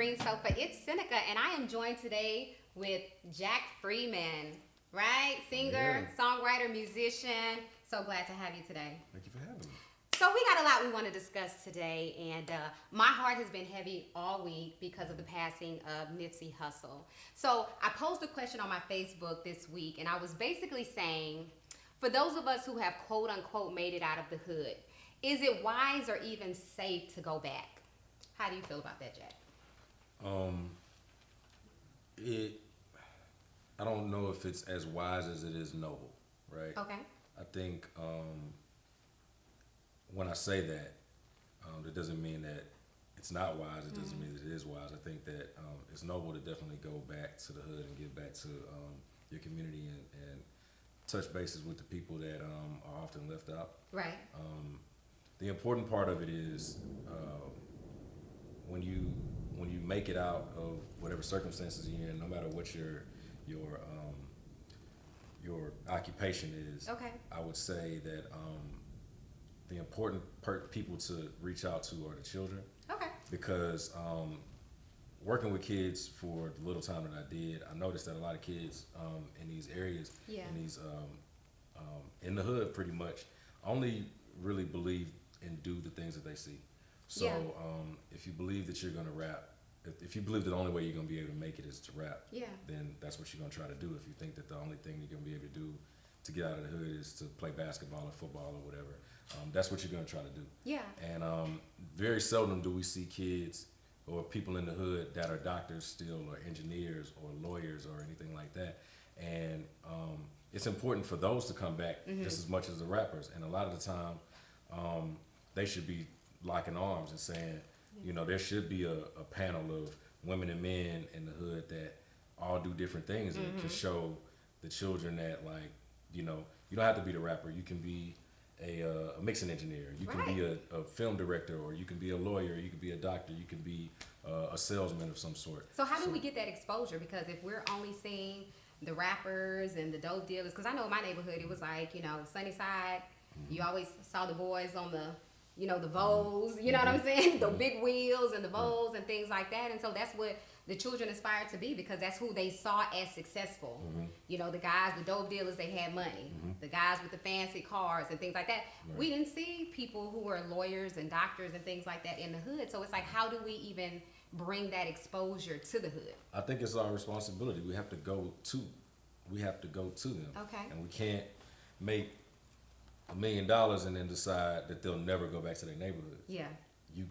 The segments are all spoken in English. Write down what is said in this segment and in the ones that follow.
Green Sofa. It's Seneca, and I am joined today with Jack Freeman, right? Singer, songwriter, musician. So glad to have you today. Thank you for having me. So we got a lot we want to discuss today, and my heart has been heavy all week because of the passing of Nipseyhussle. So I posed a question on my Facebook this week, and I was basically saying, for those of us who have quote unquote made it out of the hood, is it wise or even safe to go back? How do you feel about that, Jack? I don't know if it's as wise as it is noble, right? Okay. I think when I say that, that doesn't mean that it's not wise. It doesn't mean that it is wise. I think that it's noble to definitely go back to the hood and give back to your community and touch bases with the people that are often left out. Right. The important part of it is when you make it out of whatever circumstances you're in, no matter what your occupation is. Okay. I would say that the important people to reach out to are the children. Okay. Because working with kids for the little time that I did, I noticed that a lot of kids in these areas, in these in the hood, pretty much, only really believe and do the things that they see. So if you believe that you're gonna rap, if you believe that the only way you're gonna be able to make it is to rap, then that's what you're gonna try to do. If you think that the only thing you're gonna be able to do to get out of the hood is to play basketball or football or whatever, that's what you're gonna try to do. Yeah. And very seldom do we see kids or people in the hood that are doctors still, or engineers, or lawyers, or anything like that. And it's important for those to come back just as much as the rappers. And a lot of the time, they should be locking arms and saying, you know, there should be a panel of women and men in the hood that all do different things and can show the children that, like, you know, you don't have to be the rapper. You can be a mixing engineer. You can be a film director, or you can be a lawyer. You can be a doctor. You can be a salesman of some sort. So how do we get that exposure? Because if we're only seeing the rappers and the dope dealers, because I know in my neighborhood it was like, you know, Sunnyside, you always saw the boys on the, you know, the Vols, you know what I'm saying? The big wheels and the Vols and things like that. And so that's what the children aspired to be, because that's who they saw as successful. You know, the guys, the dope dealers, they had money. The guys with the fancy cars and things like that. We didn't see people who were lawyers and doctors and things like that in the hood. So it's like, how do we even bring that exposure to the hood? I think it's our responsibility. We have to go to them. Okay. And we can't make $1 million and then decide that they'll never go back to their neighborhood. Yeah. You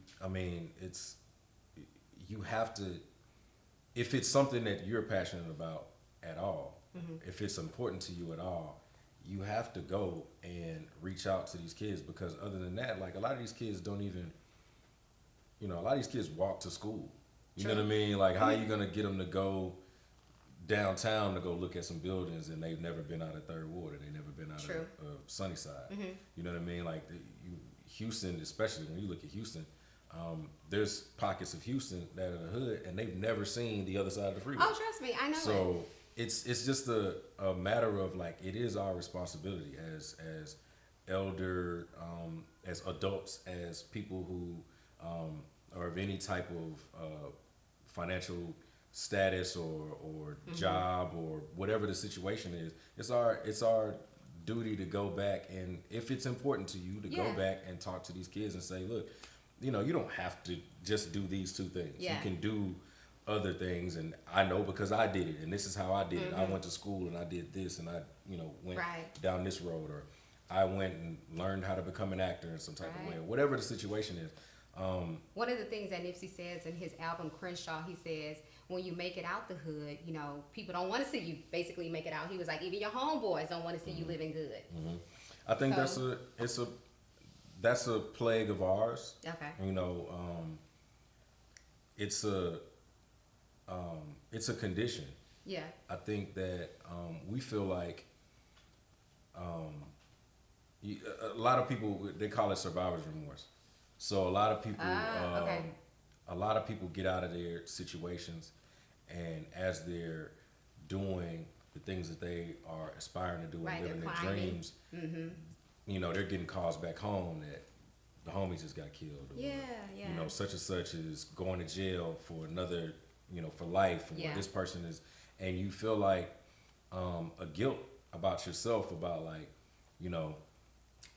have to, if it's something that you're passionate about at all, if it's important to you at all, you have to go and reach out to these kids, because other than that, like, a lot of these kids don't even, you know, a lot of these kids walk to school. You know what I mean? Like, how are you gonna get them to go downtown to go look at some buildings and they've never been out of Third Ward, or they've never been out of Sunnyside? You know what I mean? Like, Houston, especially when you look at Houston, there's pockets of Houston that are the hood and they've never seen the other side of the freeway. Oh, trust me, I know. So it's just a matter of, like, it is our responsibility as elder, as adults, as people who are of any type of financial status or job, or whatever the situation is. It's our duty to go back, and if it's important to you, to go back and talk to these kids and say, look, you know, you don't have to just do these two things. You can do other things, and I know because I did it, and this is how I did it. I went to school and I did this, and I, you know, went down this road, or I went and learned how to become an actor in some type of way, or whatever the situation is. One of the things that Nipsey says in his album Crenshaw, he says, when you make it out the hood, you know, people don't want to see you basically make it out. He was like, even your homeboys don't want to see you living good. I think that's a plague of ours. Okay. You know, it's a condition. Yeah. I think that we feel like a lot of people, they call it survivor's remorse. So a lot of people get out of their situations, and as they're doing the things that they are aspiring to do and living their dreams, you know, they're getting calls back home that the homie just got killed. Or, Yeah. You know, such and such is going to jail for another, you know, for life. Or this person is, and you feel like a guilt about yourself about like, you know,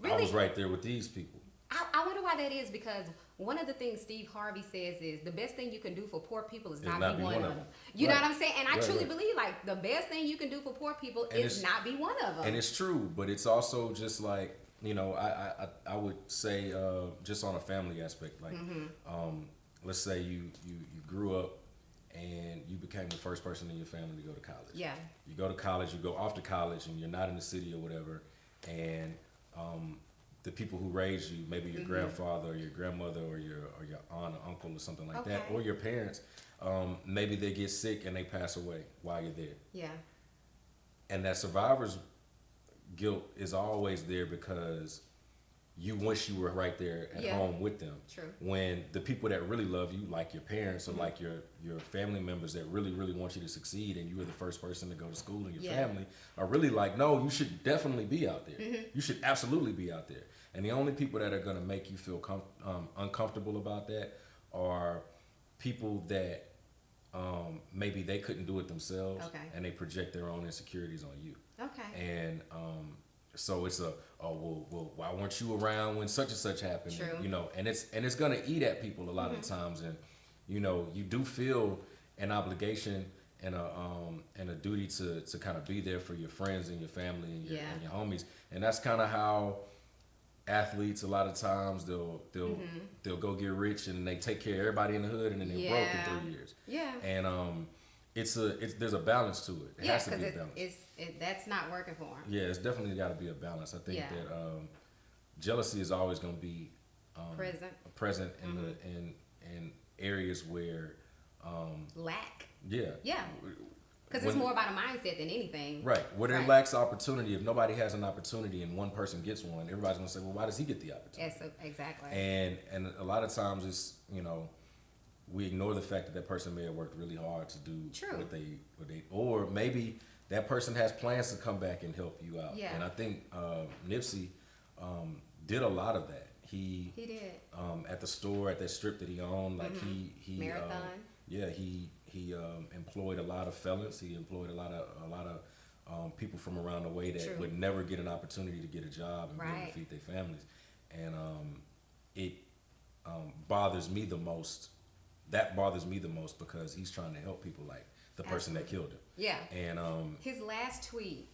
Really? I was right there with these people. I wonder why that is, because one of the things Steve Harvey says is the best thing you can do for poor people is not be one of them. You know what I'm saying? And I truly believe like the best thing you can do for poor people is not be one of them. And it's true, but it's also just like, you know, I would say just on a family aspect, like let's say you grew up and you became the first person in your family to go to college. Yeah. You go to college, you go off to college, and you're not in the city or whatever, and the people who raised you, maybe your grandfather or your grandmother or your aunt or uncle or something like that, or your parents, maybe they get sick and they pass away while you're there. Yeah. And that survivor's guilt is always there because you wish you were right there at home with them. True. When the people that really love you, like your parents or like your family members that really, really want you to succeed, and you were the first person to go to school in your family, are really like, no, you should definitely be out there. You should absolutely be out there. And the only people that are going to make you feel uncomfortable about that are people that maybe they couldn't do it themselves, and they project their own insecurities on you. Okay. And so it's well, why weren't you around when such and such happened? True. And, you know, and it's gonna eat at people a lot of times, and you know, you do feel an obligation and a duty to kind of be there for your friends and your family and your homies, and that's kind of how athletes a lot of times they'll go get rich and they take care of everybody in the hood, and then they're broke in 3 years. Yeah. And there's a balance to it. It has to be a balance. That's not working for them. Yeah, it's definitely got to be a balance. I think that jealousy is always going to be present in areas where lack. Yeah. Because it's more about a mindset than anything. Right. Where there lacks opportunity, if nobody has an opportunity and one person gets one, everybody's going to say, well, why does he get the opportunity? Yes, exactly. And a lot of times it's, you know, we ignore the fact that person may have worked really hard to do what they, or maybe that person has plans to come back and help you out. Yeah. And I think Nipsey did a lot of that. He did. At the store, at that strip that he owned, like he Marathon. He employed a lot of felons. He employed a lot of people from around the way that would never get an opportunity to get a job and be able to feed their families. And it bothers me the most. That bothers me the most because he's trying to help people like the person that killed him. Yeah. And his last tweet,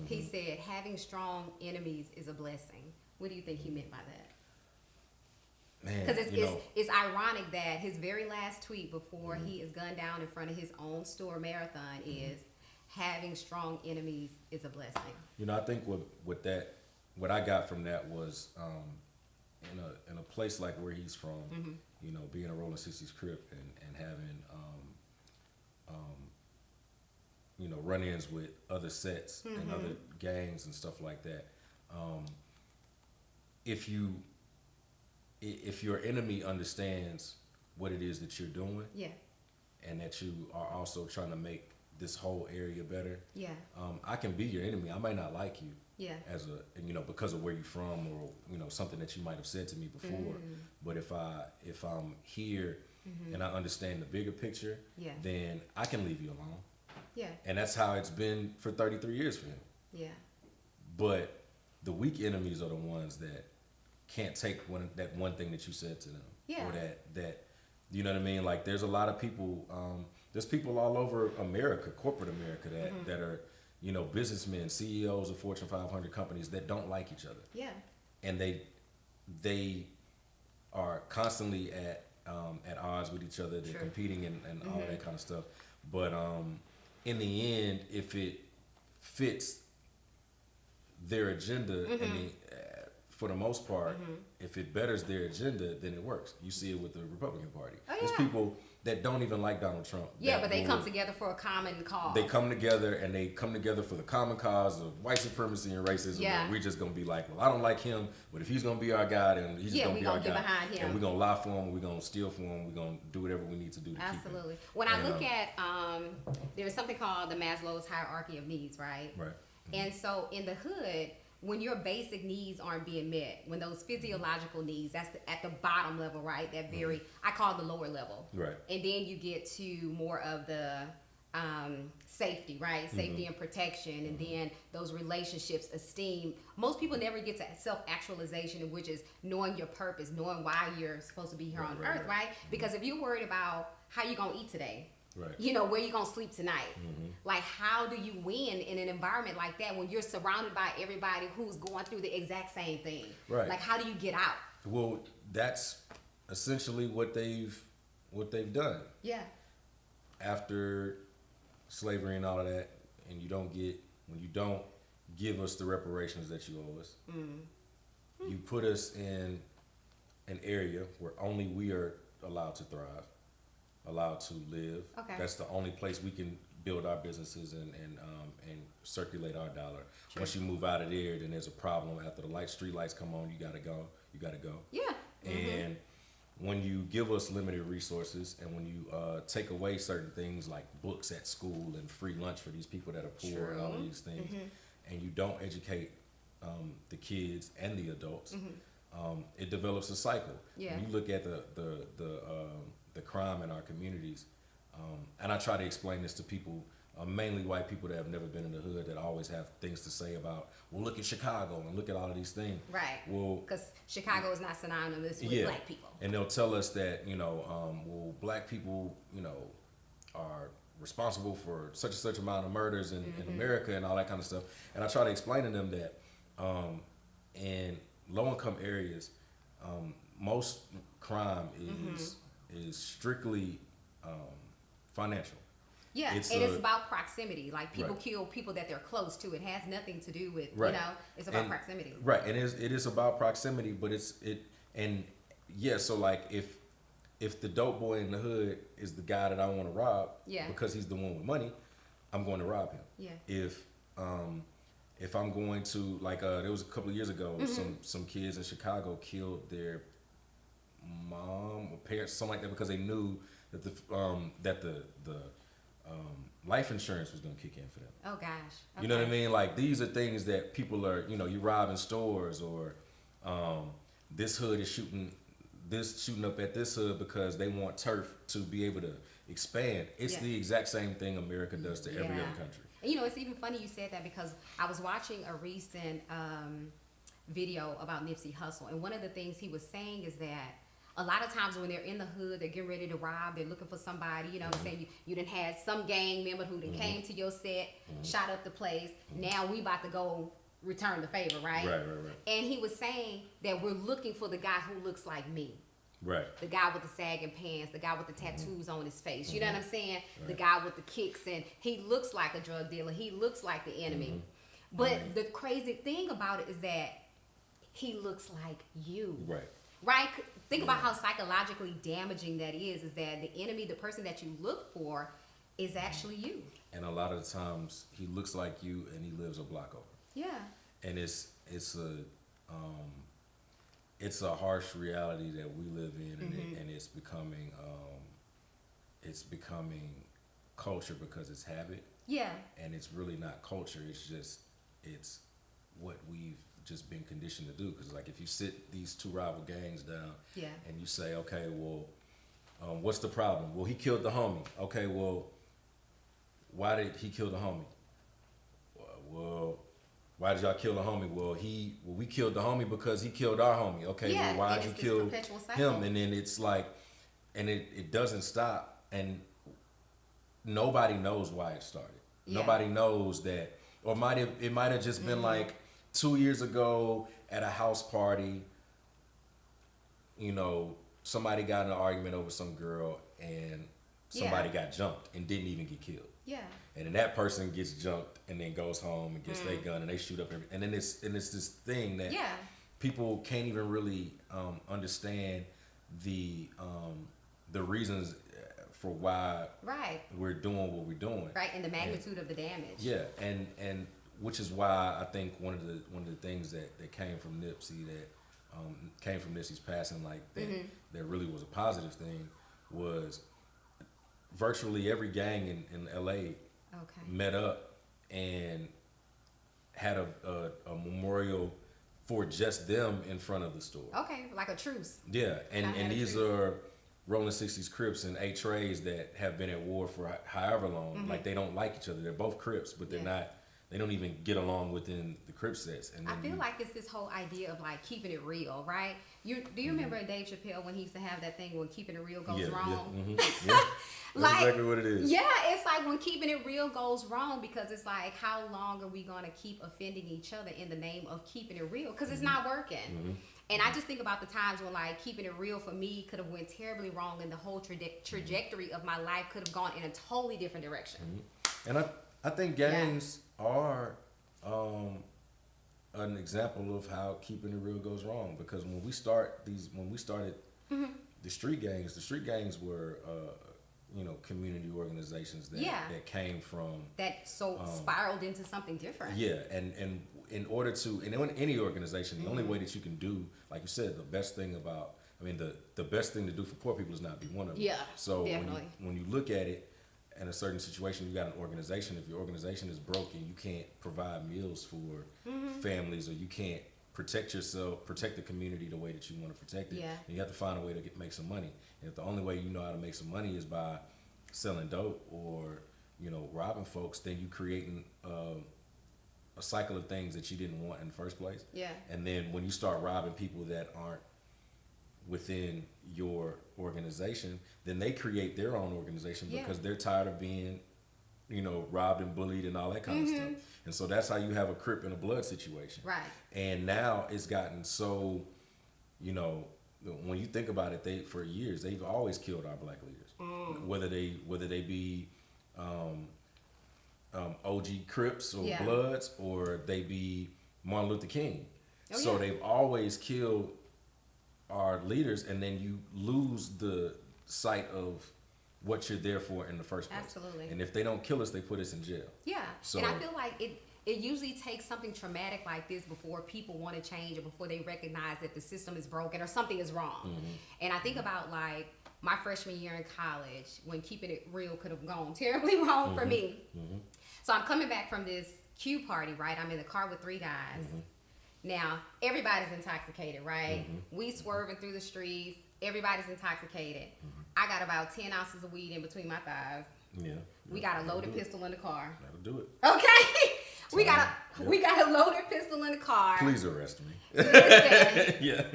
he said, "Having strong enemies is a blessing." What do you think he meant by that? Man, because it's ironic that his very last tweet before he is gunned down in front of his own store Marathon is, "Having strong enemies is a blessing." You know, I think what I got from that was in a place like where he's from, you know, being a Rolling 60s Crip and having you know, run-ins with other sets and other gangs and stuff like that. If your enemy understands what it is that you're doing, and that you are also trying to make this whole area better, I can be your enemy. I might not like you, as you know, because of where you're from, or you know, something that you might have said to me before. But if I'm here and I understand the bigger picture, then I can leave you alone. And that's how it's been for 33 years for him. But the weak enemies are the ones that can't take that one thing that you said to them, or that you know what I mean. Like there's a lot of people. There's people all over America, corporate America, that are, you know, businessmen, CEOs of Fortune 500 companies that don't like each other. And they are constantly at odds with each other. They're competing and all that kind of stuff. But in the end, if it fits their agenda, for the most part, if it betters their agenda, then it works. You see it with the Republican Party. There's people that don't even like Donald Trump. But they come together for a common cause. They come together, and they come together for the common cause of white supremacy and racism. And we're just going to be like, well, I don't like him, but if he's going to be our guy, then he's just going to be our guy. Behind him. And we're going to lie for him, we're going to steal for him, we're going to do whatever we need to do to keep him. When I look at, there's something called the Maslow's hierarchy of needs, right? Right. And so in the hood, when your basic needs aren't being met, when those physiological needs, that's at the bottom level, right? That very, I call it the lower level. Right. And then you get to more of the safety, right? Safety and protection, and then those relationships, esteem. Most people never get to self-actualization, which is knowing your purpose, knowing why you're supposed to be here on earth, right? Because if you're worried about how you're going to eat today, Right. you know, where you going to sleep tonight, like how do you win in an environment like that when you're surrounded by everybody who's going through the exact same thing? Right. Like, how do you get out? Well, that's essentially what they've done. Yeah. After slavery and all of that, and when you don't give us the reparations that you owe us, you put us in an area where only we are allowed to thrive, allowed to live. Okay. That's the only place we can build our businesses and circulate our dollar. True. Once you move out of there, then there's a problem. After the street lights come on, you gotta go. Yeah. And when you give us limited resources, and when you take away certain things like books at school and free lunch for these people that are poor and all of these things, and you don't educate the kids and the adults, it develops a cycle. Yeah. When you look at the crime in our communities, and I try to explain this to people, mainly white people that have never been in the hood, that always have things to say about, well, look at Chicago and look at all of these things. Right. Well, because Chicago is not synonymous with black people. And they'll tell us that, well, black people, are responsible for such and such amount of murders in America and all that kind of stuff. And I try to explain to them that in low-income areas, most crime is strictly financial. Yeah, It's about proximity. Like, people kill people that they're close to. It has nothing to do with, it's about proximity. Right, and it is about proximity, but so like if the dope boy in the hood is the guy that I want to rob, because he's the one with money, I'm going to rob him. Yeah. If I'm going to, like, there was a couple of years ago, some kids in Chicago killed their mom or parents, something like that, because they knew that the life insurance was going to kick in for them. Oh gosh. Okay. You know what I mean? Like, these are things that people are, you robbing stores, or this hood is shooting up at this hood because they want turf to be able to expand. It's the exact same thing America does to every other country. And, it's even funny you said that, because I was watching a recent video about Nipsey Hussle, and one of the things he was saying is that a lot of times when they're in the hood, they're getting ready to rob, they're looking for somebody, you know what I'm saying? You done had some gang member who done came to your set, shot up the place. Now we about to go return the favor, right? Right. And he was saying that we're looking for the guy who looks like me. Right. The guy with the sagging pants, the guy with the tattoos on his face. You know what I'm saying? Right. The guy with the kicks, and he looks like a drug dealer. He looks like the enemy. But the crazy thing about it is that he looks like you. Right. Right? Think about how psychologically damaging that is that the enemy, the person that you look for, is actually you. And a lot of the times he looks like you and he lives a block over. Yeah. And it's a harsh reality that we live in, and it's becoming culture because it's habit. Yeah. And it's really not culture. It's what we've just been conditioned to do. Because, like, if you sit these two rival gangs down, and you say, okay, well, what's the problem? Well, he killed the homie. Okay, well, why did he kill the homie? Well, why did y'all kill the homie? Well, we killed the homie because he killed our homie. Okay, well, why did you kill him? And then it's like, and it doesn't stop, and nobody knows why it started. Nobody knows that, or it might have just been like 2 years ago at a house party, somebody got in an argument over some girl, and somebody got jumped and didn't even get killed. Yeah. And then that person gets jumped and then goes home and gets their gun and they shoot up and then it's this thing that people can't even really understand the reasons for why we're doing what we're doing. Right, and the magnitude of the damage. Yeah, and which is why I think one of the things that came from Nipsey, that came from Nipsey's passing, like that really was a positive thing, was virtually every gang in LA met up and had a memorial for just them in front of the store. Okay, like a truce. Yeah, and Kinda had a these truce. are Rolling 60s Crips and 8 Trays that have been at war for however long. Like, they don't like each other. They're both Crips, but they're not. They don't even get along within the Crip sets. And I then feel like it's this whole idea of like keeping it real, right? Do you remember Dave Chappelle when he used to have that thing when keeping it real goes wrong? Yeah, that's Like, exactly what it is. Yeah, it's like when keeping it real goes wrong because it's like, how long are we going to keep offending each other in the name of keeping it real? Because it's not working. And I just think about the times when like keeping it real for me could have went terribly wrong and the whole trajectory of my life could have gone in a totally different direction. And I think gangs are an example of how keeping it real goes wrong, because when we started the street gangs were community organizations that came from that spiraled into something different. and in order to in any organization, the only way that you can do, like you said, the best thing to do for poor people is not be one of them. Yeah, So definitely. when you look at it in a certain situation, you got an organization. If your organization is broken, you can't provide meals for families, or you can't protect yourself, protect the community the way that you want to protect it. Yeah. And you have to find a way to make some money. And if the only way you know how to make some money is by selling dope or robbing folks, then you creating a cycle of things that you didn't want in the first place. Yeah. And then when you start robbing people that aren't within your organization, then they create their own organization because they're tired of being, robbed and bullied and all that kind of stuff. And so that's how you have a Crip and a Blood situation. Right. And now it's gotten so, when you think about it, for years they've always killed our black leaders, whether they be OG Crips or Bloods, or they be Martin Luther King. They've always killed our leaders, and then you lose the sight of what you're there for in the first place. Absolutely. And if they don't kill us, they put us in jail. Yeah. So, and I feel like it usually takes something traumatic like this before people want to change, or before they recognize that the system is broken or something is wrong. And I think about like my freshman year in college, when keeping it real could have gone terribly wrong for me. So I'm coming back from this Q party, right? I'm in the car with 3 guys. Now, everybody's intoxicated, right? We swerving through the streets. Everybody's intoxicated. I got about 10 ounces of weed in between my thighs. Yeah. We got a loaded pistol in the car. That'll do it. Okay? We got a loaded pistol in the car. Please arrest me. Listen, Yeah.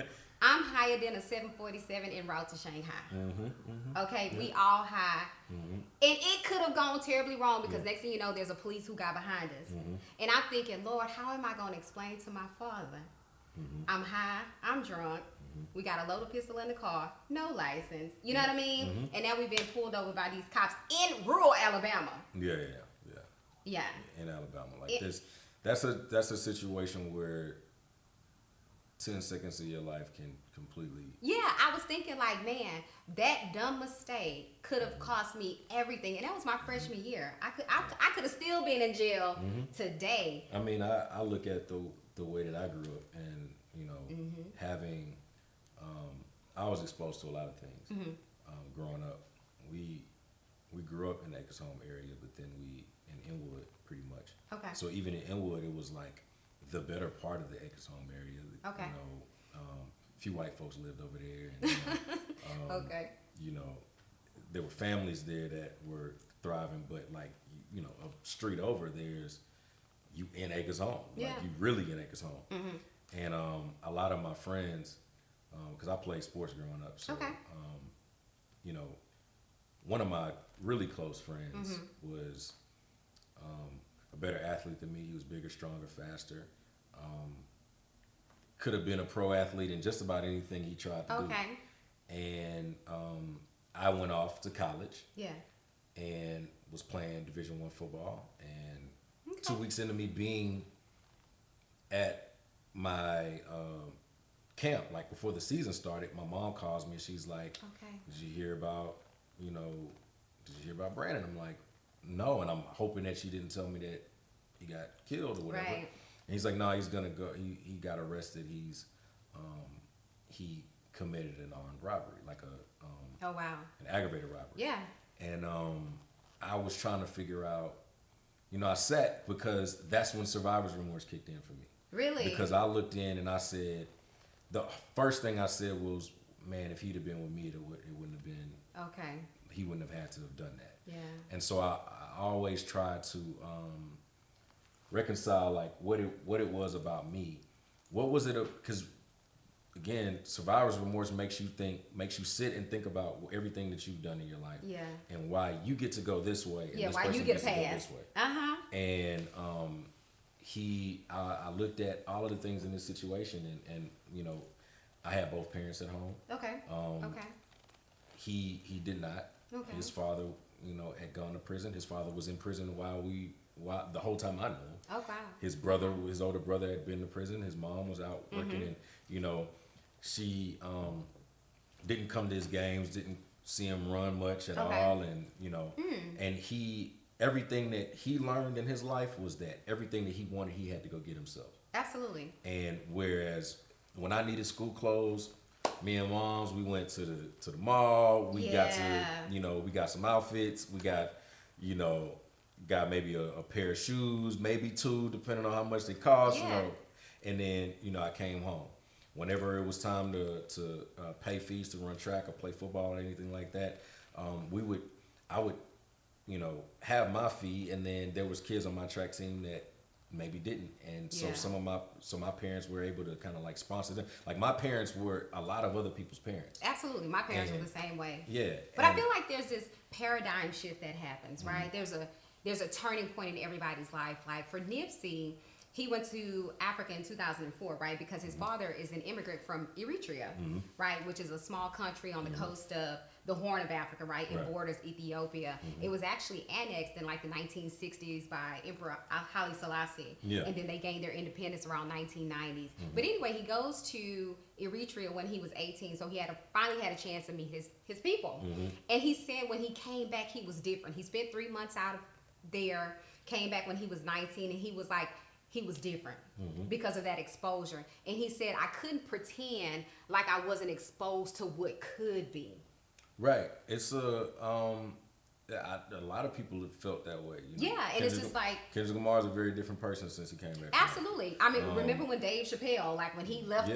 I'm higher than a 747 en route to Shanghai. Okay, we all high. And it could have gone terribly wrong because next thing you know, there's a police who got behind us. And I'm thinking, Lord, how am I going to explain to my father? I'm high, I'm drunk. We got a loaded pistol in the car, no license. You know what I mean? And now we've been pulled over by these cops in rural Alabama. Yeah. Yeah. In Alabama, like this, that's a situation where 10 seconds of your life can completely. Yeah, I was thinking like, man, that dumb mistake could have cost me everything, and that was my freshman year. I could have still been in jail today. I mean, I look at the way that I grew up, and having, I was exposed to a lot of things growing up. We grew up in the Acres Home area, but then we in Inwood pretty much. Okay. So even in Inwood, it was like the better part of the Acres Home area. Okay. A few white folks lived over there. And, Okay. There were families there that were thriving, but like, a street over there's you in Acres Home. Yeah. Like you really in Acres Home. And a lot of my friends, because I played sports growing up, so Okay. One of my really close friends was a better athlete than me. He was bigger, stronger, faster. Could have been a pro athlete in just about anything he tried to do. Okay. And I went off to college. Yeah. And was playing Division I football. And Okay. 2 weeks into me being at my camp, like before the season started, my mom calls me and she's like, Okay. did you hear about Brandon? I'm like, no. And I'm hoping that she didn't tell me that he got killed or whatever. Right. And he's like, no, he's gonna go. He got arrested. He committed an armed robbery, like Oh wow. an aggravated robbery. Yeah. And I was trying to figure out, I sat because that's when survivor's remorse kicked in for me. Really? Because I looked in and I said, the first thing I said was, man, if he'd have been with me, it wouldn't have been. Okay. He wouldn't have had to have done that. Yeah. And so I always try to reconcile like what it was about me. What was it? Because again, survivor's remorse makes you sit and think about everything that you've done in your life. Yeah. And why you get to go this way. And Yeah. this Why person you get gets to go passed? this way. And And I looked at all of the things in this situation, and I had both parents at home. Okay. Okay. He did not. Okay. His father, had gone to prison. His father was in prison while the whole time I knew him. Oh wow. His older brother had been to prison. His mom was out working, and she didn't come to his games, didn't see him run much at all, and and everything that he learned in his life was that everything that he wanted, he had to go get himself. Absolutely. And whereas when I needed school clothes, me and moms, we went to the mall. We got to, we got some outfits. We got, got maybe a pair of shoes, maybe two, depending on how much they cost. Yeah. And then I came home. Whenever it was time to pay fees to run track or play football or anything like that, I would have my fee, and then there was kids on my track team that maybe didn't, and so my parents were able to kind of like sponsor them. Like my parents were a lot of other people's parents. Absolutely, my parents were the same way. Yeah, but I feel like there's this paradigm shift that happens, right? There's a turning point in everybody's life. Like for Nipsey, he went to Africa in 2004, right? Because his father is an immigrant from Eritrea, right? Which is a small country on the coast of the Horn of Africa, right? It borders Ethiopia. It was actually annexed in like the 1960s by Emperor Haile Selassie. Yeah. And then they gained their independence around 1990s. But anyway, he goes to Eritrea when he was 18, so he finally had a chance to meet his people. And he said when he came back, he was different. He spent 3 months out of there, came back when he was 19, and he was like, he was different because of that exposure. And he said, I couldn't pretend like I wasn't exposed to what could be. Right. It's a lot of people have felt that way. Yeah, and it's just like Kendrick Lamar's a very different person since he came back. Absolutely. I mean, remember when Dave Chappelle, like when he left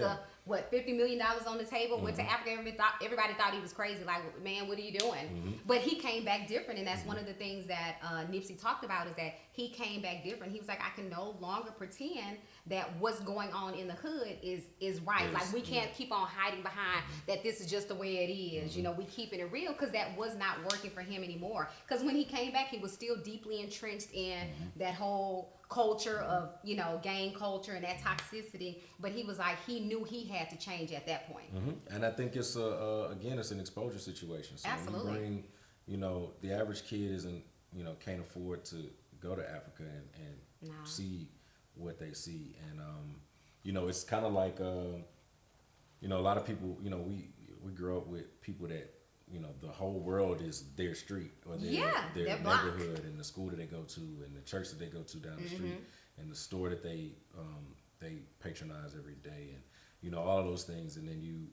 $50 million on the table, went to Africa, everybody thought he was crazy. Like, man, what are you doing? But he came back different, and that's one of the things that Nipsey talked about is that he came back different. He was like, I can no longer pretend that what's going on in the hood is right. Like, we can't keep on hiding behind that this is just the way it is. We keeping it real, because that was not working for him anymore. Because when he came back, he was still deeply entrenched in that whole culture of gang culture and that toxicity, but he was like, he knew he had to change at that point. And I think it's it's an exposure situation. So Absolutely. When you bring, the average kid isn't can't afford to go to Africa and see what they see, and it's kind of like a lot of people, we grow up with people that the whole world is their street or their neighborhood, and the school that they go to, and the church that they go to down the street, and the store that they patronize every day, and all of those things. And then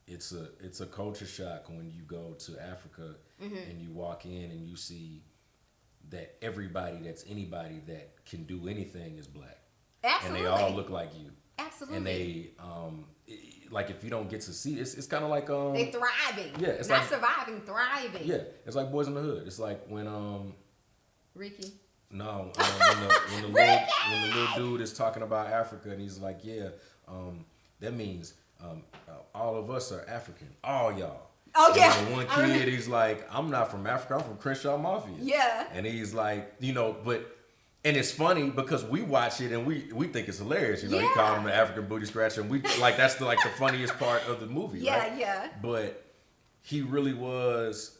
it's a culture shock when you go to Africa and you walk in and you see that everybody anybody that can do anything is black. Absolutely. And they all look like you. Absolutely. And they like if you don't get to see it's kind of like they thriving. Yeah, it's not like surviving, thriving. Yeah, it's like Boys in the Hood. It's like when Ricky. No, when the little dude is talking about Africa and he's like, that means all of us are African, all y'all. Oh yeah. One kid, he's like, I'm not from Africa, I'm from Crenshaw Mafia. Yeah. And he's like, and it's funny because we watch it and we think it's hilarious. He called him the African booty scratcher, and we like that's the funniest part of the movie. Right? Yeah. But he really was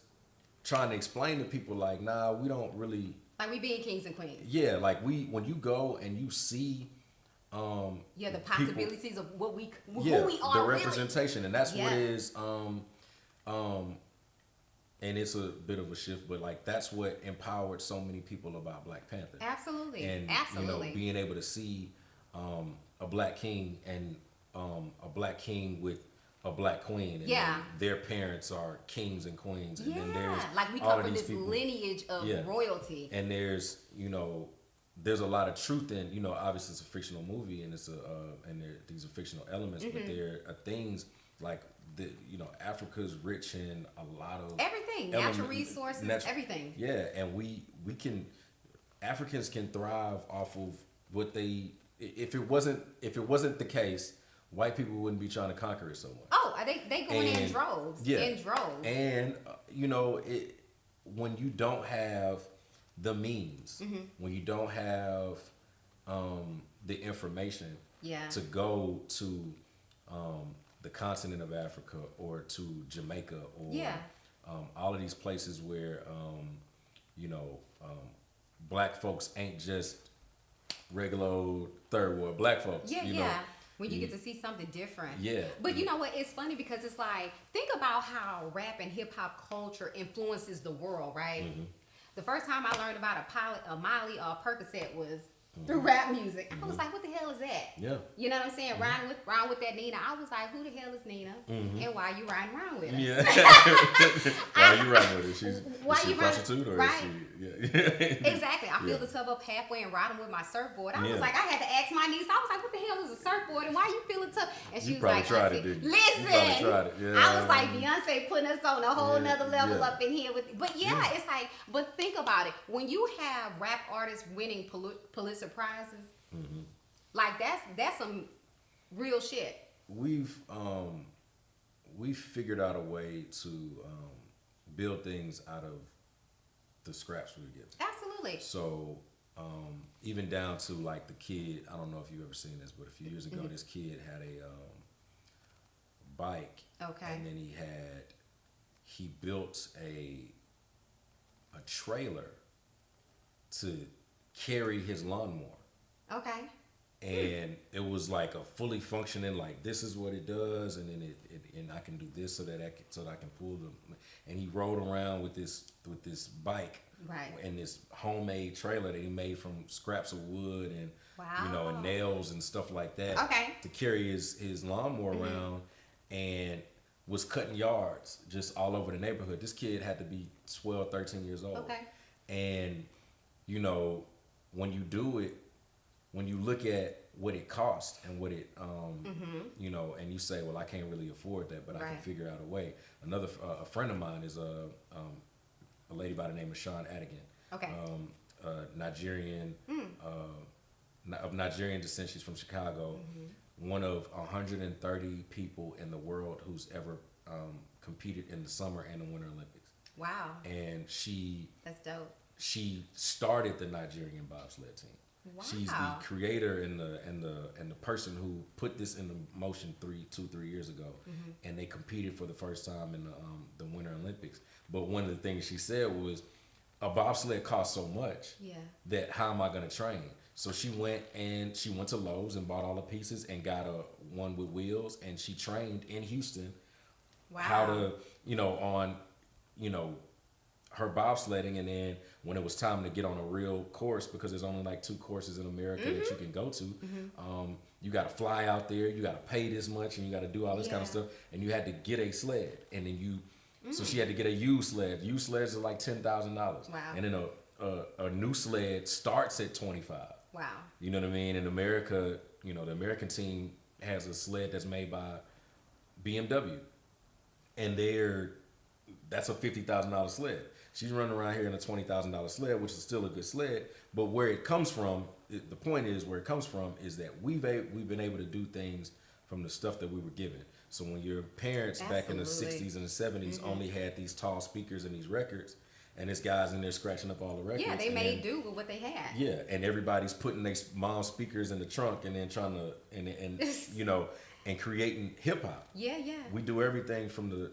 trying to explain to people like, nah, we don't really like we being kings and queens. Yeah, like when you go and you see the possibilities of what who we are, the representation, really. And that's what is and it's a bit of a shift, but like that's what empowered so many people about Black Panther. Absolutely. And being able to see a black king and a black king with a black queen, and then their parents are kings and queens, and then there's like we come from this lineage of royalty, and there's there's a lot of truth in, you know, obviously it's a fictional movie and these are fictional elements, but there are things like you know, Africa's rich in a lot of everything, natural resources, everything. Yeah, and we can, Africans can thrive off of what they. If it wasn't the case, white people wouldn't be trying to conquer it so much. Oh, they going in droves. Yeah, in droves. And you know, when you don't have the means, when you don't have the information to go to the continent of Africa or to Jamaica or all of these places where you know, black folks ain't just regular old third world black folks. Yeah, you yeah. know, when you get to see something different. Yeah. But you know what? It's funny because it's like, think about how rap and hip hop culture influences the world, right? The first time I learned about a Molly or a Percocet was through rap music. I was like, what the hell is that? Yeah. You know what I'm saying? Riding with that Nina. I was like, who the hell is Nina? And why are you riding around with her? Yeah. Why are you riding with her? Is she a prostitute or right? is she? Yeah. Exactly. I filled the tub up halfway and riding with my surfboard. I was like, I had to ask my niece. I was like, what the hell is a surfboard and why you fill the tub? And she You was probably like, tried Auntie, it, didn't you? listen. You probably tried it. Yeah. I was like, Beyonce putting us on a whole nother level Yeah. up in here with. But it's like, but think about it. When you have rap artists winning Pulitzer prizes, like that's some real shit. We've figured out a way to build things out of the scraps we get. Absolutely. So even down to like the kid, I don't know if you've ever seen this, but a few years ago, this kid had a bike. Okay. And then he built a trailer to carry his lawnmower. Okay. And it was like a fully functioning, like this is what it does, and then and I can do this so that I can pull them. And he rode around with this bike, right, and this homemade trailer that he made from scraps of wood and you know, and nails and stuff like that. Okay. To carry his lawnmower around, and was cutting yards just all over the neighborhood. This kid had to be 12, 13 years old. Okay. And you know, when you do it, when you look at what it costs and what it, you know, and you say, well, I can't really afford that, but I can figure out a way. Another a friend of mine is a lady by the name of Sean Adigan. Okay. Nigerian, of Nigerian descent. She's from Chicago. One of 130 people in the world who's ever competed in the Summer and the Winter Olympics. Wow. And that's dope. She started the Nigerian bobsled team. Wow. She's the creator and the person who put this into motion 3 years ago, and they competed for the first time in the Winter Olympics. But one of the things she said was, a bobsled costs so much that how am I going to train? So she went to Lowe's and bought all the pieces and got a one with wheels, and she trained in Houston how to, her bobsledding. And then when it was time to get on a real course, because there's only like 2 courses in America that you can go to, you got to fly out there, you got to pay this much, and you got to do all this kind of stuff, and you had to get a sled, and then so she had to get a used sled. Used sleds are like $10,000. Wow. And then a new sled starts at $25. Wow. You know what I mean? In America, the American team has a sled that's made by BMW, and that's a $50,000 sled. She's running around here in a $20,000 sled, which is still a good sled. But where it comes from, the point is where it comes from is that we've been able to do things from the stuff that we were given. So when your parents back in the 60s and the 70s only had these tall speakers and these records, and this guy's in there scratching up all the records. Yeah, they made do with what they had. Yeah, and everybody's putting their mom's speakers in the trunk and then trying to and creating hip hop. Yeah, yeah. We do everything from the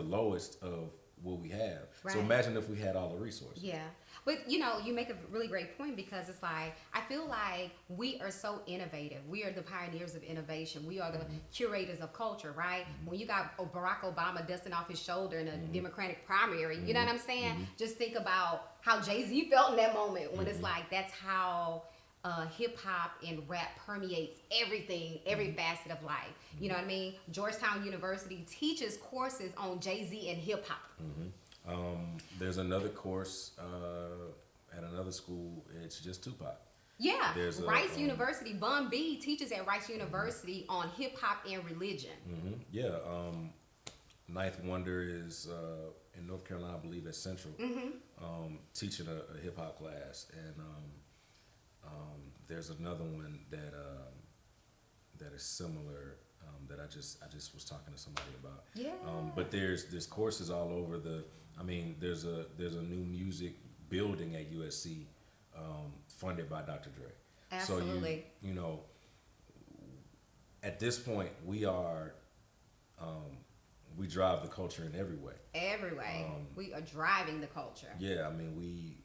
lowest of what we have. Right. So imagine if we had all the resources. Yeah. But you make a really great point, because it's like, I feel like we are so innovative. We are the pioneers of innovation. We are the curators of culture, right? When you got Barack Obama dusting off his shoulder in a Democratic primary, you know what I'm saying? Just think about how Jay-Z felt in that moment, when it's like, that's how hip hop and rap permeates everything, every facet of life. You know what I mean? Georgetown University teaches courses on Jay-Z and hip hop. There's another course at another school, it's just Tupac. Yeah, There's Rice University. Bun B teaches at Rice University on hip hop and religion. Yeah. Ninth Wonder is in North Carolina, I believe, at Central, teaching a hip hop class, and there's another one that is similar that I just was talking to somebody about. Yeah. But there's courses all over there's a new music building at USC funded by Dr. Dre. Absolutely. So you know, at this point we are we drive the culture in every way. Every way. We are driving the culture. Yeah, I mean we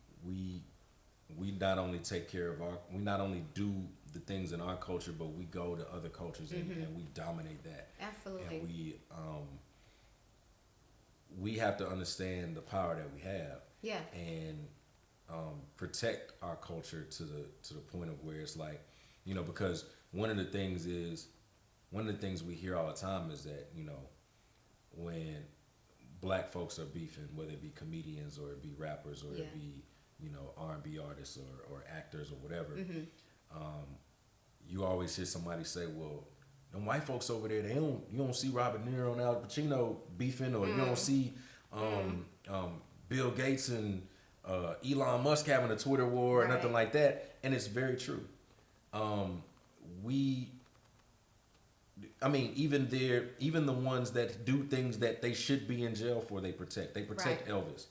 not only take care of we not only do the things in our culture, but we go to other cultures and we dominate that. Absolutely. And we have to understand the power that we have. Yeah. And protect our culture to the point of where it's like, you know, because one of the things we hear all the time is that, you know, when black folks are beefing, whether it be comedians or it be rappers or it be, you know, R&B artists or actors or whatever, you always hear somebody say, well, them white folks over there, you don't see Robert De Niro and Al Pacino beefing, or you don't see Bill Gates and Elon Musk having a Twitter war or nothing like that. And it's very true. Even the ones that do things that they should be in jail for, they protect. They protect Elvis.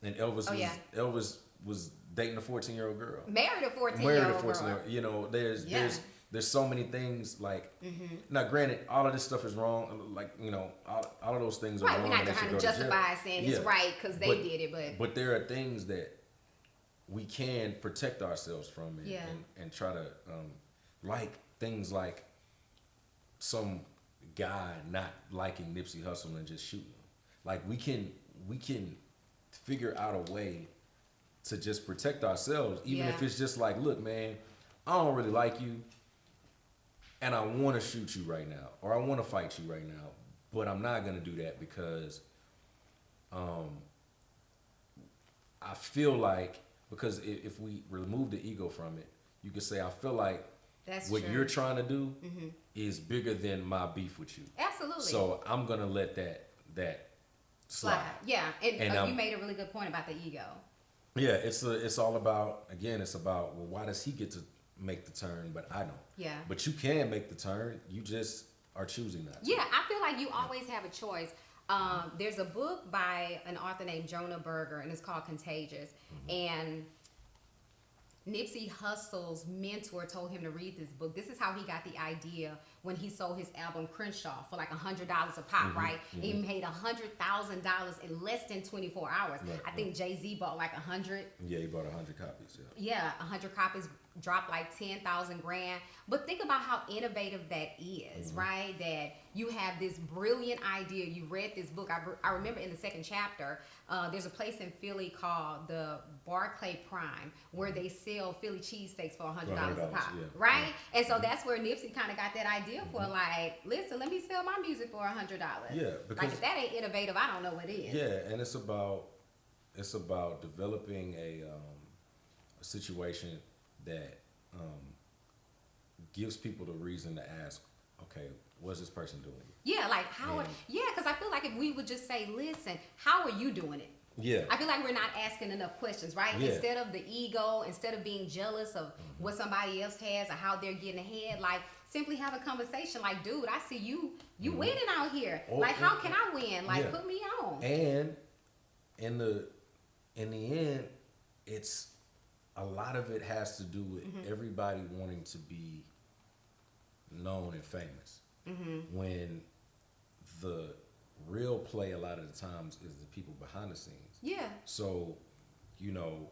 And Elvis was dating a 14-year-old girl. Married a 14-year-old girl. You know, there's so many things like, now granted, all of this stuff is wrong. Like, you know, all of those things are wrong. We're not trying to justify saying it's right because they did it, but there are things that we can protect ourselves from and try to, like things like some guy not liking Nipsey Hussle and just shooting him. Like we can figure out a way to just protect ourselves, even if it's just like, look, man, I don't really like you, and I want to shoot you right now, or I want to fight you right now, but I'm not gonna do that because, I feel like, because if we remove the ego from it, you could say I feel like what you're trying to do is bigger than my beef with you. Absolutely. So I'm gonna let that slide. Yeah, and you made a really good point about the ego. Yeah, it's all about, again, it's about, well, why does he get to make the turn but I don't? Yeah. But you can make the turn. You just are choosing not to. Yeah, I feel like you always have a choice. There's a book by an author named Jonah Berger, and it's called Contagious. And Nipsey Hussle's mentor told him to read this book. This is how he got the idea when he sold his album Crenshaw for like $100 a pop, right? He made $100,000 in less than 24 hours. I think Jay-Z bought like 100. Yeah, he bought 100 copies. Yeah, 100 copies, dropped like 10,000 grand. But think about how innovative that is, right? That you have this brilliant idea. You read this book. I remember in the second chapter, there's a place in Philly called the Barclay Prime where they sell Philly cheesesteaks for $100 a pop, right? And so that's where Nipsey kind of got that idea for, like, listen, let me sell my music for $100. Yeah, because like if that ain't innovative, I don't know what is. Yeah, and it's about developing a situation that gives people the reason to ask, okay, what's this person doing? Yeah, like how? Because I feel like if we would just say, listen, how are you doing it? Yeah. I feel like we're not asking enough questions, right? Yeah. Instead of the ego, instead of being jealous of what somebody else has or how they're getting ahead, like simply have a conversation. Like, dude, I see you winning out here. Like, how can I win? Like, put me on. And in the end, it's a lot of it has to do with everybody wanting to be known and famous. When the real play a lot of the times is the people behind the scenes. Yeah. So, you know,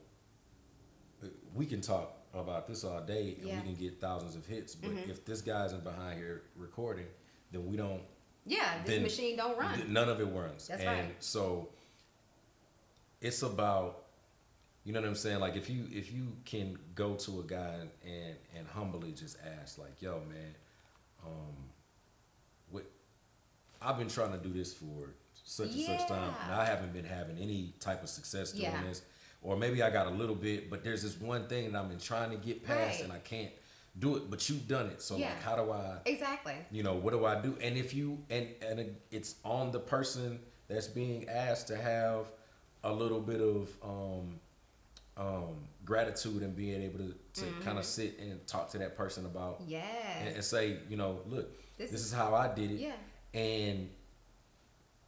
we can talk about this all day and we can get thousands of hits, but if this guy isn't behind here recording, then we don't. Yeah, this machine don't run. None of it runs. That's right. So it's about, you know what I'm saying? Like if you can go to a guy and humbly just ask, like, yo, man, I've been trying to do this for such and such time, and I haven't been having any type of success doing this. or maybe I got a little bit, but there's this one thing that I've been trying to get past Right. and I can't do it, but you've done it. So Yeah. like, how do I, Exactly. what do I do? And if you, and it's on the person that's being asked to have a little bit of, gratitude and being able to kind of sit and talk to that person about Yes. and say, look, This this is- is how I did it. Yeah. And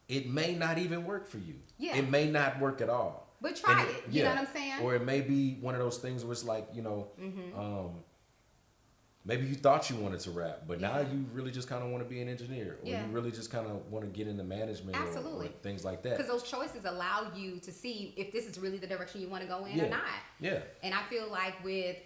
it may not even work for you. Yeah. It may not work at all. But try And it. You know what I'm saying? Or it may be one of those things where it's like, maybe you thought you wanted to rap, but now Yeah. you really just kind of want to be an engineer, or Yeah. you really just kind of want to get into management or Absolutely. things like that. Because those choices allow you to see if this is really the direction you want to go in Yeah. or not. Yeah. And I feel like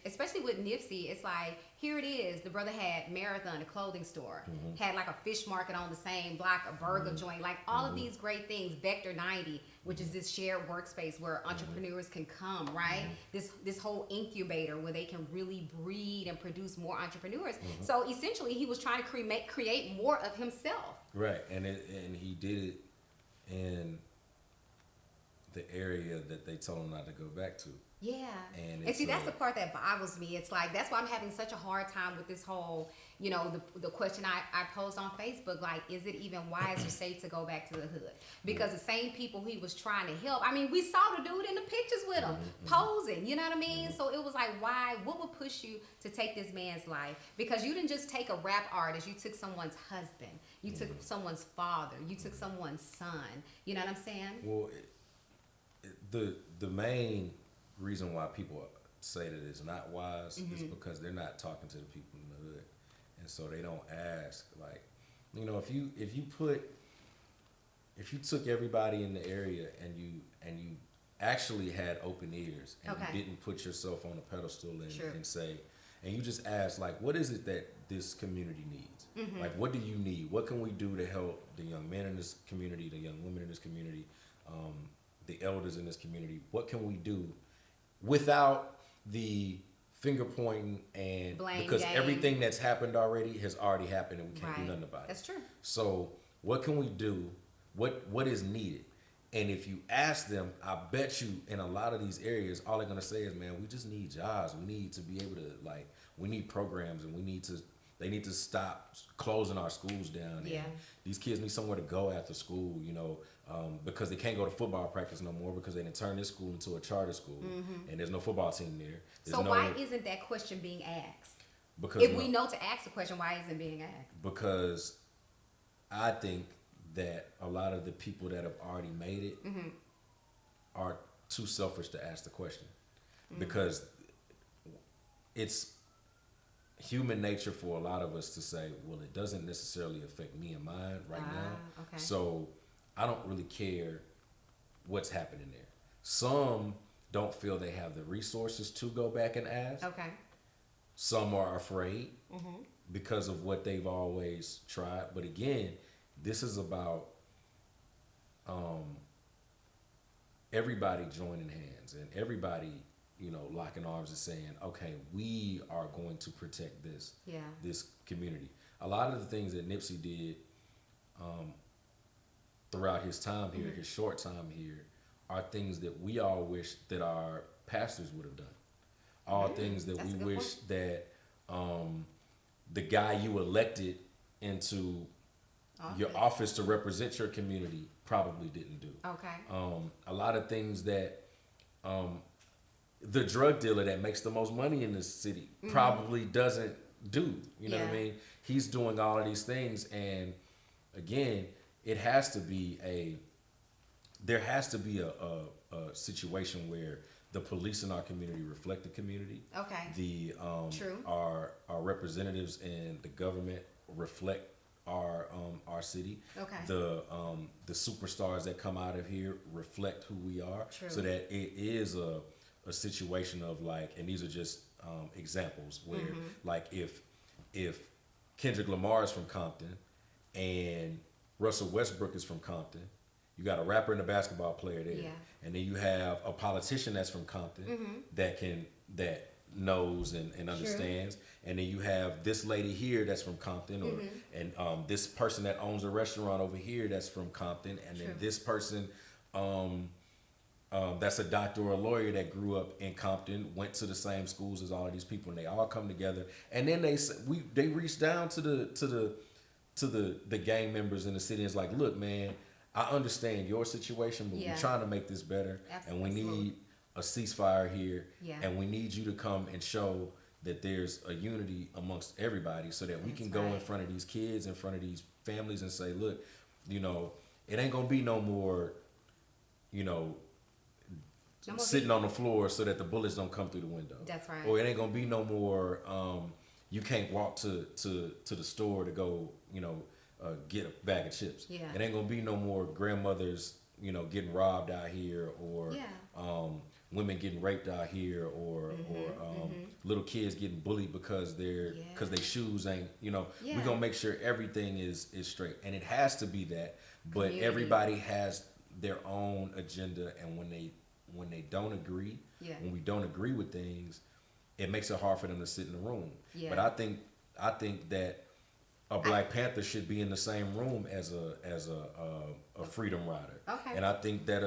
especially with Nipsey, it's like, here it is. The brother had Marathon, a clothing store, had like a fish market on the same block, a burger joint, like all of these great things. Vector 90, which is this shared workspace where entrepreneurs can come, right? This whole incubator where they can really breed and produce more entrepreneurs. So essentially, he was trying to create more of himself. Right. And he did it in the area that they told him not to go back to. Yeah. And And see, it's, that's the part that boggles me. It's like, that's why I'm having such a hard time with this whole, the question I posed on Facebook, like, is it even wise or safe to go back to the hood? Because the same people he was trying to help, I mean, we saw the dude in the pictures with him, posing, you know what I mean? So it was like, why, what would push you to take this man's life? Because you didn't just take a rap artist, you took someone's husband, you took someone's father, you took someone's son, you know what I'm saying? Well, the main reason why people say that it's not wise is because they're not talking to the people in the hood, and so they don't ask. Like, if you took everybody in the area and you actually had open ears and Okay. you didn't put yourself on a pedestal Sure. and say, and you just asked, like, what is it that this community needs? Like, what do you need? What can we do to help the young men in this community, the young women in this community, the elders in this community? What can we do without the finger pointing and Blame because game. everything that's happened already has already happened and we can't do Right. nothing about it. That's true. So what can we do? What is needed? And if you ask them, I bet you in a lot of these areas, all they're gonna say is, man, we just need jobs. We need to be able to, like, we need programs, and they need to stop closing our schools down. Yeah. And these kids need somewhere to go after school, because they can't go to football practice no more because they didn't turn this school into a charter school, and there's no football team there. There's So no, why isn't that question being asked? because If we know to ask the question, why isn't it being asked? because I think that a lot of the people that have already made it are too selfish to ask the question, because it's human nature for a lot of us to say, well, it doesn't necessarily affect me and mine right now, Okay. so I don't really care what's happening there. Some don't feel they have the resources to go back and ask. Okay. Some are afraid because of what they've always tried. But again, this is about everybody joining hands and everybody, locking arms and saying, okay, we are going to protect this community. A lot of the things that Nipsey did throughout his time here, his short time here, are things that we all wish that our pastors would have done. All things that That's we a good wish that the guy you elected into your office to represent your community probably didn't do. Okay. A lot of things that the drug dealer that makes the most money in this city probably doesn't do. You know what I Yeah. mean? He's doing all of these things, and again, there has to be a situation where the police in our community reflect the community. Okay. The True. our representatives in the government reflect our city. Okay. The superstars that come out of here reflect who we are. True. So that it is a situation of, like, and these are just examples where like if Kendrick Lamar is from Compton and Russell Westbrook is from Compton, you got a rapper and a basketball player there. Yeah. And then you have a politician that's from Compton that knows and understands. And then you have this lady here that's from Compton, and this person that owns a restaurant over here that's from Compton, and then True. this person that's a doctor or a lawyer that grew up in Compton, went to the same schools as all of these people, and they all come together. And then they reach down to the gang members in the city. And it's like, look, man, I understand your situation, but we're trying to make this better, and we need a ceasefire here, and we need you to come and show that there's a unity amongst everybody, so that we can go in front of these kids, in front of these families, and say, look, you know, it ain't gonna be no more, you know, sitting on the floor so that the bullets don't come through the window. That's right. Or it ain't gonna be no more. You can't walk to the store to go, you know, get a bag of chips. Yeah. It ain't gonna be no more grandmothers, you know, getting robbed out here, or women getting raped out here, or little kids getting bullied because their shoes ain't, you know. We're gonna make sure everything is straight, and it has to be that. But Community. everybody has their own agenda, and when they don't agree, when we don't agree with things, it makes it hard for them to sit in the room. Yeah. But I think that a Black Panther should be in the same room as a Freedom Rider. Okay. And I think that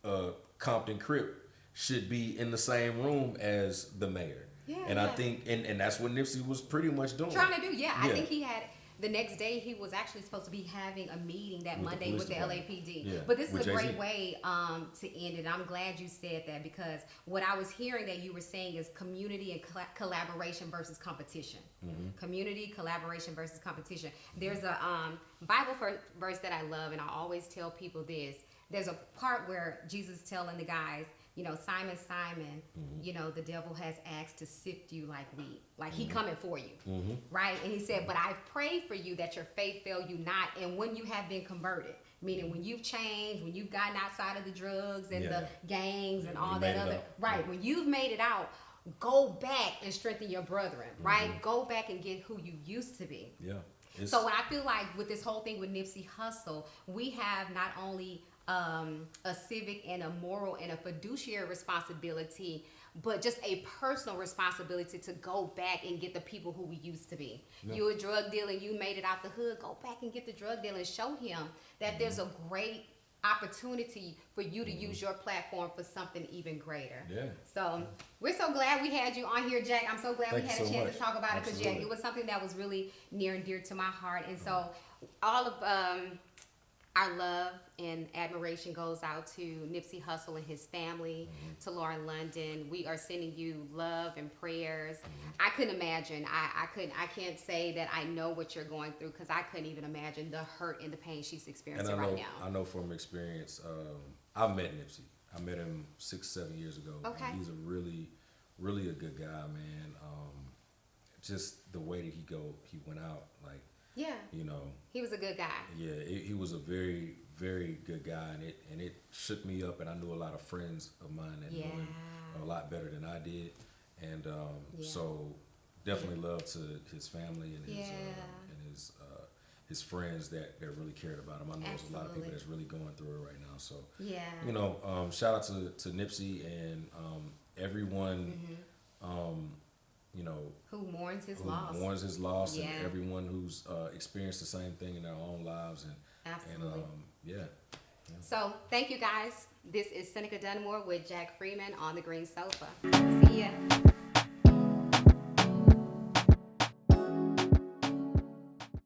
a Compton Crip should be in the same room as the mayor. Yeah, and I think and that's what Nipsey was pretty much doing. Trying to do, I think he had. The next day, he was actually supposed to be having a meeting that Monday with the LAPD. Yeah. But this is With a Jay-Z. great way to end it. I'm glad you said that, because what I was hearing that you were saying is community and collaboration versus competition. Community, collaboration versus competition. There's a Bible verse that I love, and I always tell people this. There's a part where Jesus is telling the guys, you know, Simon, Simon, you know, the devil has asked to sift you like wheat. Like he coming for you, right? And he said, but I pray for you that your faith fail you not. And when you have been converted, meaning when you've changed, when you've gotten outside of the drugs and the gangs and all that other, right? When you've made it out, go back and strengthen your brethren, right? Go back and get who you used to be. Yeah. So what I feel like with this whole thing with Nipsey Hussle, we have not only a civic and a moral and a fiduciary responsibility, but just a personal responsibility to go back and get the people who we used to be. You a drug dealer, you made it out the hood, go back and get the drug dealer and show him that there's a great opportunity for you to use your platform for something even greater. Yeah. So we're so glad we had you on here, Jack. I'm so glad Thank we had you a so chance much. to talk about it, because Absolutely. it was something that was really near and dear to my heart. And so all of our love and admiration goes out to Nipsey Hussle and his family, to Lauren London. We are sending you love and prayers. I couldn't imagine. I can't say that I know what you're going through, because I couldn't even imagine the hurt and the pain she's experiencing right now. I know from experience. I've met Nipsey. I met him 6-7 years ago. Okay. And he's a really, really a good guy, man. Just the way that he went out, like, Yeah, you know. he was a good guy. Yeah, he was a very, very good guy, and it shook me up. And I knew a lot of friends of mine that knew him a lot better than I did, and so definitely love to his family and his friends that really cared about him. I know there's a lot of people that's really going through it right now. So you know, shout out to Nipsey and everyone. You know, Who mourns his loss. And everyone who's experienced the same thing in their own lives, Absolutely. and So thank you guys. This is Seneca Dunmore with Jack Freeman on the Green Sofa. See ya.